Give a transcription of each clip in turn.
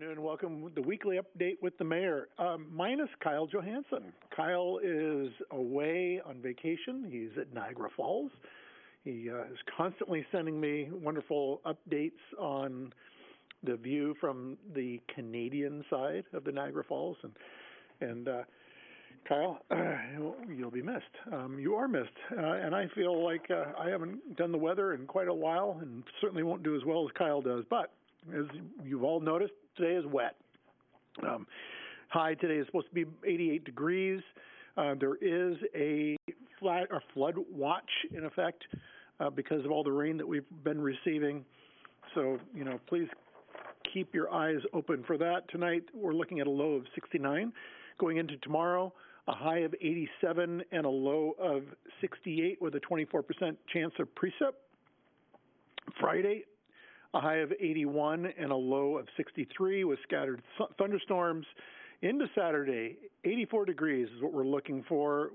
afternoon. Welcome to the weekly update with the mayor, minus Kyle Johansson. Kyle is away on vacation. He's at Niagara Falls. He is constantly sending me wonderful updates on the view from the Canadian side of the Niagara Falls. And Kyle, you'll be missed. You are missed. And I feel like I haven't done the weather in quite a while and certainly won't do as well as Kyle does. But as you've all noticed, today is wet. High today is supposed to be 88 degrees. There is a flood watch in effect because of all the rain that we've been receiving. So, please keep your eyes open for that. Tonight, we're looking at a low of 69. Going into tomorrow, a high of 87 and a low of 68 with a 24% chance of precip. Friday, a high of 81 and a low of 63 with scattered thunderstorms. Into Saturday, 84 degrees is what we're looking for,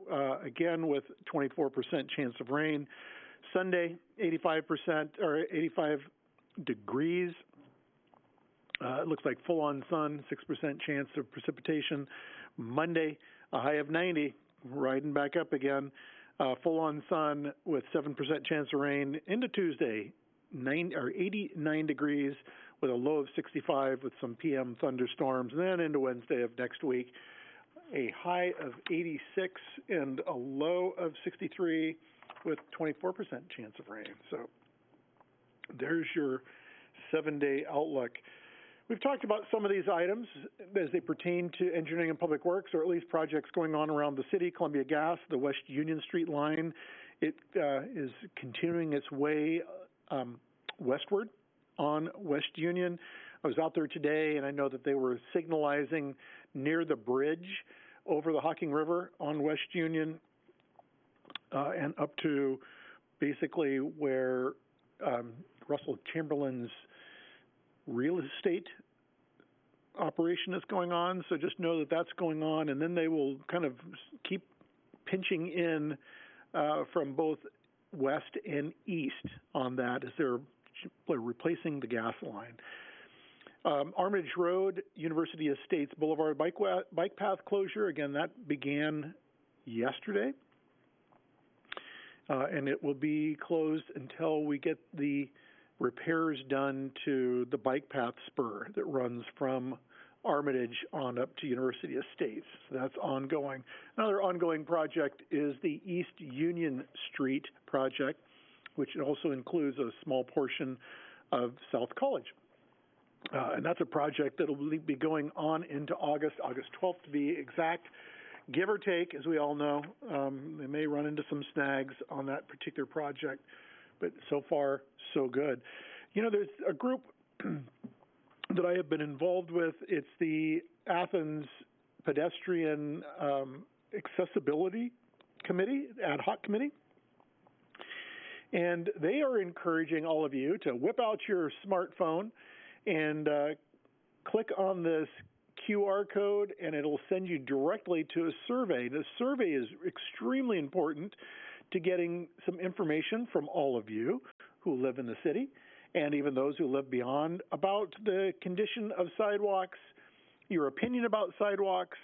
again with 24% chance of rain. Sunday, 85% or 85 degrees. It looks like full-on sun, 6% chance of precipitation. Monday, a high of 90, riding back up again. Full-on sun with 7% chance of rain. Into Tuesday, 89 degrees with a low of 65 with some PM thunderstorms. And then into Wednesday of next week, a high of 86 and a low of 63 with 24% chance of rain. So there's your 7-day outlook. We've talked about some of these items as they pertain to engineering and public works, or at least projects going on around the city. Columbia Gas, the West Union Street line, it is continuing its way westward on West Union. I was out there today, and I know that they were signalizing near the bridge over the Hocking River on West Union and up to basically where Russell Chamberlain's real estate operation is going on. So just know that that's going on, and then they will kind of keep pinching in from both west and east on that as they're replacing the gas line. Armage Road, University Estates Boulevard bike path closure, again, that began yesterday. And it will be closed until we get the repairs done to the bike path spur that runs from Armitage on up to University Estates. So that's ongoing. Another ongoing project is the East Union Street project, which also includes a small portion of South College. And that's a project that will be going on into August 12th to be exact. Give or take, as we all know, they may run into some snags on that particular project, but so far, so good. There's a group that I have been involved with. It's the Athens Pedestrian Accessibility Committee, ad hoc committee. And they are encouraging all of you to whip out your smartphone and click on this QR code, and it'll send you directly to a survey. The survey is extremely important to getting some information from all of you who live in the city and even those who live beyond about the condition of sidewalks, your opinion about sidewalks,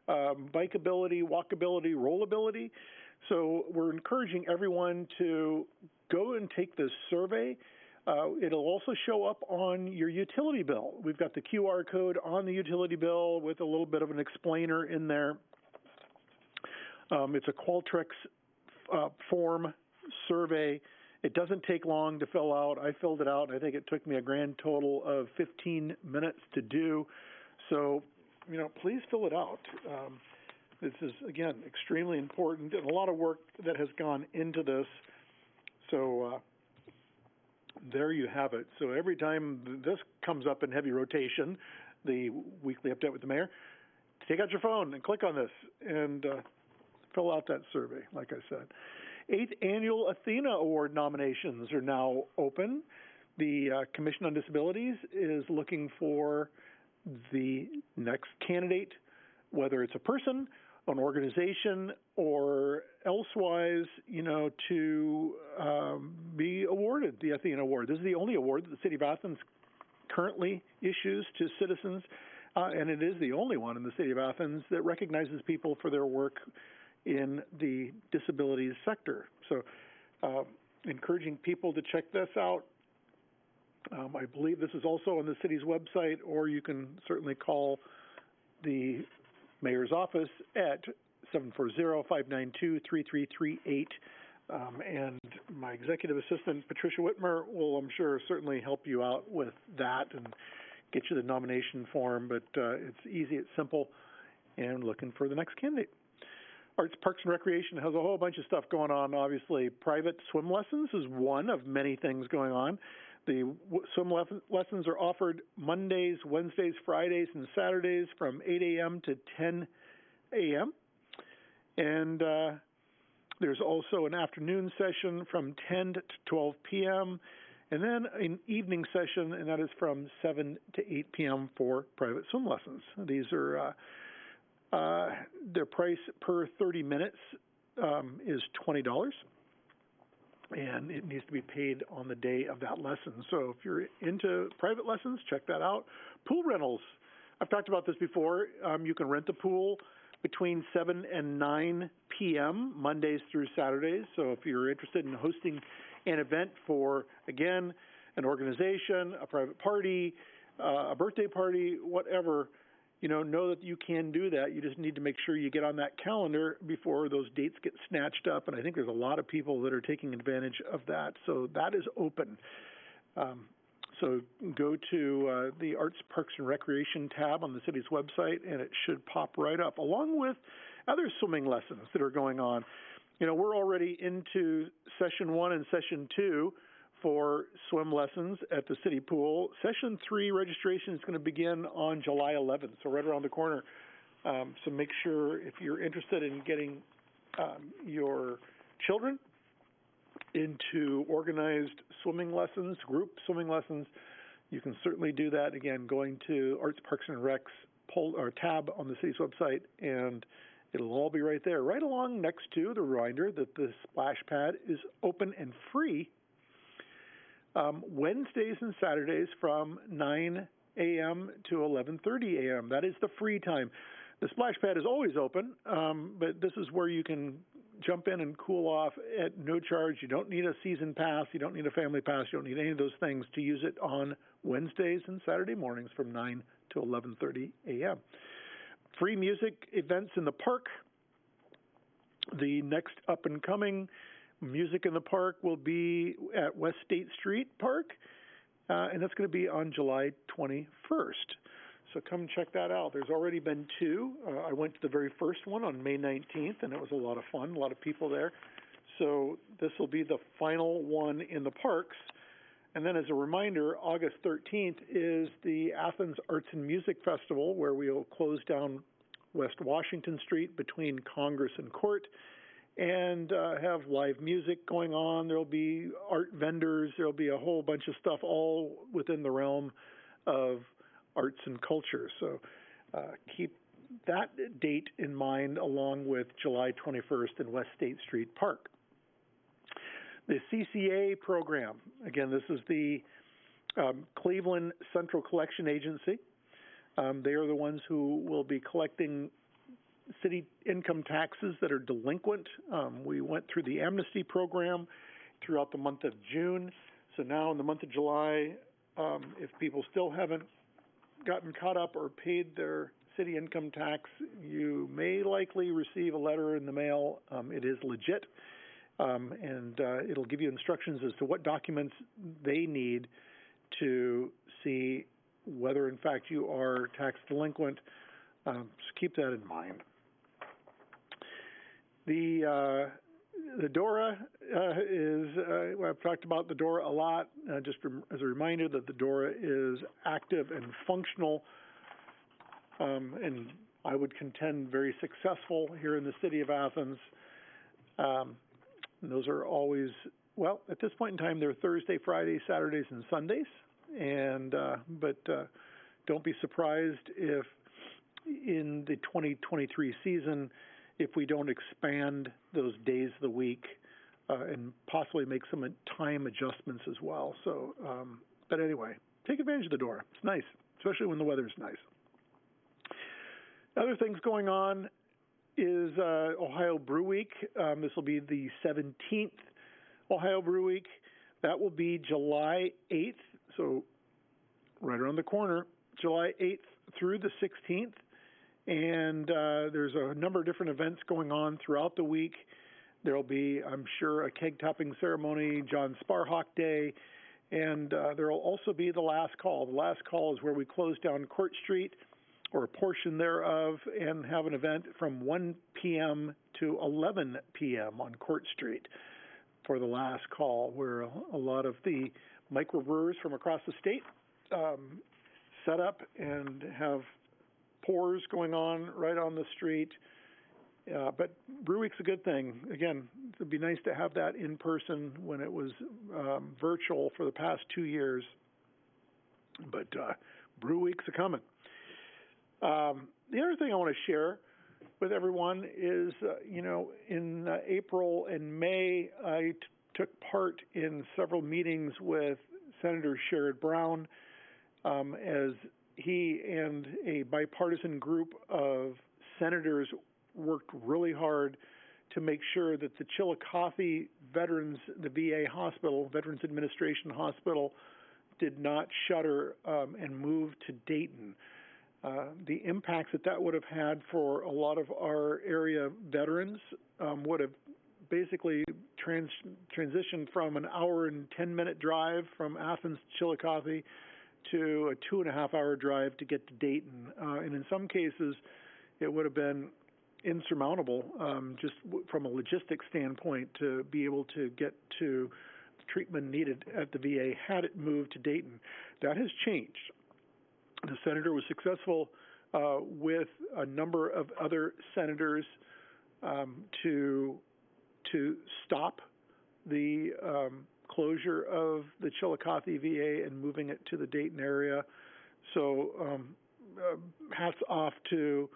bikeability, walkability, rollability. So we're encouraging everyone to go and take this survey. It'll also show up on your utility bill. We've got the QR code on the utility bill with a little bit of an explainer in there. It's a Qualtrics form survey. It doesn't take long to fill out. I filled it out, and I think it took me a grand total of 15 minutes to do. So, please fill it out. This is, again, extremely important and a lot of work that has gone into this. So there you have it. So every time this comes up in heavy rotation, the weekly update with the mayor, take out your phone and click on this and fill out that survey, like I said. 8th Annual Athena Award nominations are now open. The Commission on Disabilities is looking for the next candidate, whether it's a person, an organization, or elsewise, to be awarded the Athena Award. This is the only award that the City of Athens currently issues to citizens, and it is the only one in the city of Athens that recognizes people for their work in the disabilities sector. So encouraging people to check this out. I believe this is also on the city's website, or you can certainly call the mayor's office at 740-592-3338. And my executive assistant, Patricia Whitmer, will, I'm sure, certainly help you out with that and get you the nomination form. But it's easy, it's simple, and looking for the next candidate. Arts, Parks, and Recreation has a whole bunch of stuff going on, obviously. Private swim lessons is one of many things going on. The swim lessons are offered Mondays, Wednesdays, Fridays, and Saturdays from 8 a.m. to 10 a.m. And there's also an afternoon session from 10 to 12 p.m., and then an evening session, and that is from 7 to 8 p.m. for private swim lessons. These are their price per 30 minutes is $20. And it needs to be paid on the day of that lesson. So if you're into private lessons, check that out. Pool rentals. I've talked about this before. You can rent the pool between 7 and 9 p.m., Mondays through Saturdays. So if you're interested in hosting an event for, again, an organization, a private party, a birthday party, whatever, know that you can do that. You just need to make sure you get on that calendar before those dates get snatched up. And I think there's a lot of people that are taking advantage of that. So that is open. So go to the Arts, Parks, and Recreation tab on the city's website, and it should pop right up, along with other swimming lessons that are going on. We're already into session 1 and session 2 for swim lessons at the city pool. Session 3 registration is going to begin on July 11th, so right around the corner. So make sure, if you're interested in getting your children into organized swimming lessons, group swimming lessons, you can certainly do that, again, going to Arts, Parks, and Rec's tab on the city's website, and it'll all be right there, right along next to the reminder that the splash pad is open and free Wednesdays and Saturdays from 9 a.m. to 11:30 a.m. That is the free time. The splash pad is always open, but this is where you can jump in and cool off at no charge. You don't need a season pass. You don't need a family pass. You don't need any of those things to use it on Wednesdays and Saturday mornings from 9 to 11:30 a.m. Free music events in the park. The next up-and-coming music in the park will be at West State Street Park, and that's going to be on July 21st. So come check that out. There's already been 2. I went to the very first one on May 19th, and it was a lot of fun, a lot of people there. So this will be the final one in the parks. And then as a reminder, August 13th is the Athens Arts and Music Festival, where we will close down West Washington Street between Congress and Court and have live music going on. There'll be art vendors. There'll be a whole bunch of stuff all within the realm of arts and culture. So keep that date in mind, along with July 21st in West State Street Park. The Cca Program, again, this is the Cleveland Central Collection Agency. They are the ones who will be collecting city income taxes that are delinquent. We went through the amnesty program throughout the month of June. So now in the month of July, if people still haven't gotten caught up or paid their city income tax, you may likely receive a letter in the mail. It is legit, and it'll give you instructions as to what documents they need to see whether, in fact, you are tax delinquent. So keep that in mind. The DORA I've talked about the DORA a lot, just as a reminder that the DORA is active and functional, and I would contend very successful here in the city of Athens. Those are always, well, at this point in time, they're Thursday, Friday, Saturdays, and Sundays. But don't be surprised if in the 2023 season, if we don't expand those days of the week and possibly make some time adjustments as well. So, but anyway, take advantage of the door. It's nice, especially when the weather's nice. Other things going on is Ohio Brew Week. This will be the 17th Ohio Brew Week. That will be July 8th, so right around the corner, July 8th through the 16th. And there's a number of different events going on throughout the week. There will be, I'm sure, a keg topping ceremony, John Sparhawk Day, and there will also be the last call. The last call is where we close down Court Street, or a portion thereof, and have an event from 1 p.m. to 11 p.m. on Court Street for the last call, where a lot of the microbrewers from across the state set up and have pours going on right on the street. But Brew Week's a good thing. Again, it would be nice to have that in person when it was virtual for the past 2 years. But Brew Week's a coming. The other thing I want to share with everyone is, in April and May, I took part in several meetings with Senator Sherrod Brown as he and a bipartisan group of senators worked really hard to make sure that the Chillicothe Veterans, the VA hospital, Veterans Administration Hospital, did not shutter and move to Dayton. The impacts that would have had for a lot of our area veterans would have basically transitioned from an hour and 10-minute drive from Athens to Chillicothe to a 2.5-hour drive to get to Dayton. And in some cases, it would have been insurmountable just from a logistics standpoint to be able to get to the treatment needed at the VA had it moved to Dayton. That has changed. The senator was successful with a number of other senators to stop the closure of the Chillicothe VA and moving it to the Dayton area. So hats off to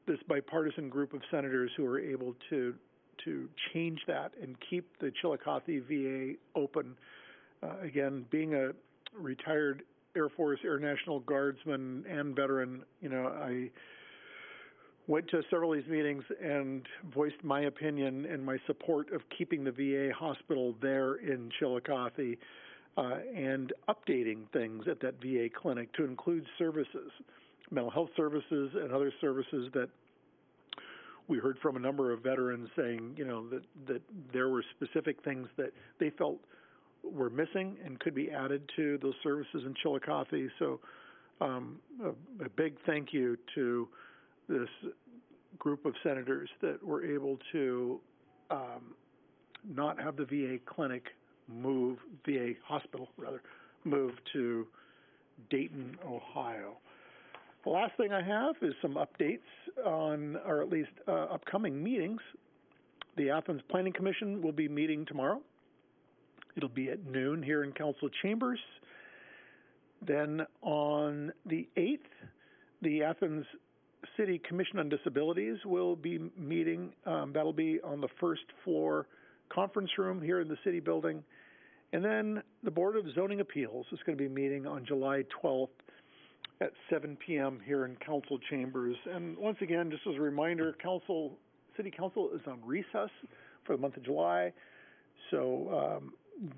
this bipartisan group of senators who were able to change that and keep the Chillicothe VA open. Again, being a retired Air Force Air National Guardsman and veteran, I went to several of these meetings and voiced my opinion and my support of keeping the VA hospital there in Chillicothe and updating things at that VA clinic to include services, mental health services and other services that we heard from a number of veterans saying, that there were specific things that they felt were missing and could be added to those services in Chillicothe. So a big thank you to this group of senators that were able to not have the VA hospital move to Dayton, Ohio. The last thing I have is some updates on, or at least upcoming meetings. The Athens Planning Commission will be meeting tomorrow. It'll be at noon here in council chambers. Then on the 8th, the Athens City Commission on Disabilities will be meeting. That'll be on the first floor conference room here in the city building. And then the Board of Zoning Appeals is going to be meeting on July 12th at 7 p.m. here in council chambers. And once again, just as a reminder, City Council is on recess for the month of July. So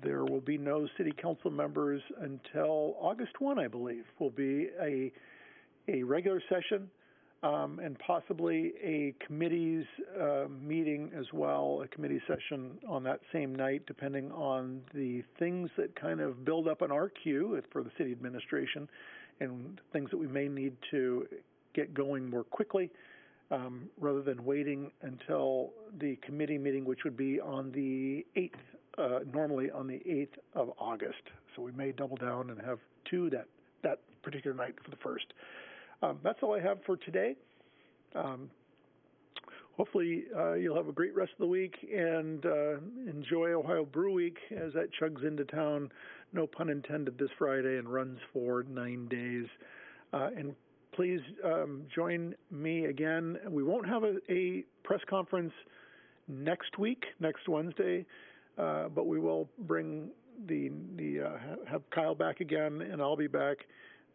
there will be no City Council members until August 1, I believe, will be a regular session and possibly a committee's meeting as well, a committee session on that same night, depending on the things that kind of build up in our queue for the city administration and things that we may need to get going more quickly rather than waiting until the committee meeting, which would be on the 8th, normally on the 8th of August. So we may double down and have two that particular night for the first. That's all I have for today. Hopefully you'll have a great rest of the week and enjoy Ohio Brew Week as that chugs into town, no pun intended, this Friday and runs for 9 days. And please join me again. We won't have a press conference next week, next Wednesday, but we will bring have Kyle back again, and I'll be back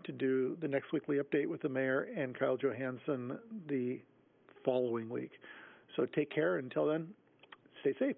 to do the next weekly update with the mayor and Kyle Johansson the following week. So take care. Until then, stay safe.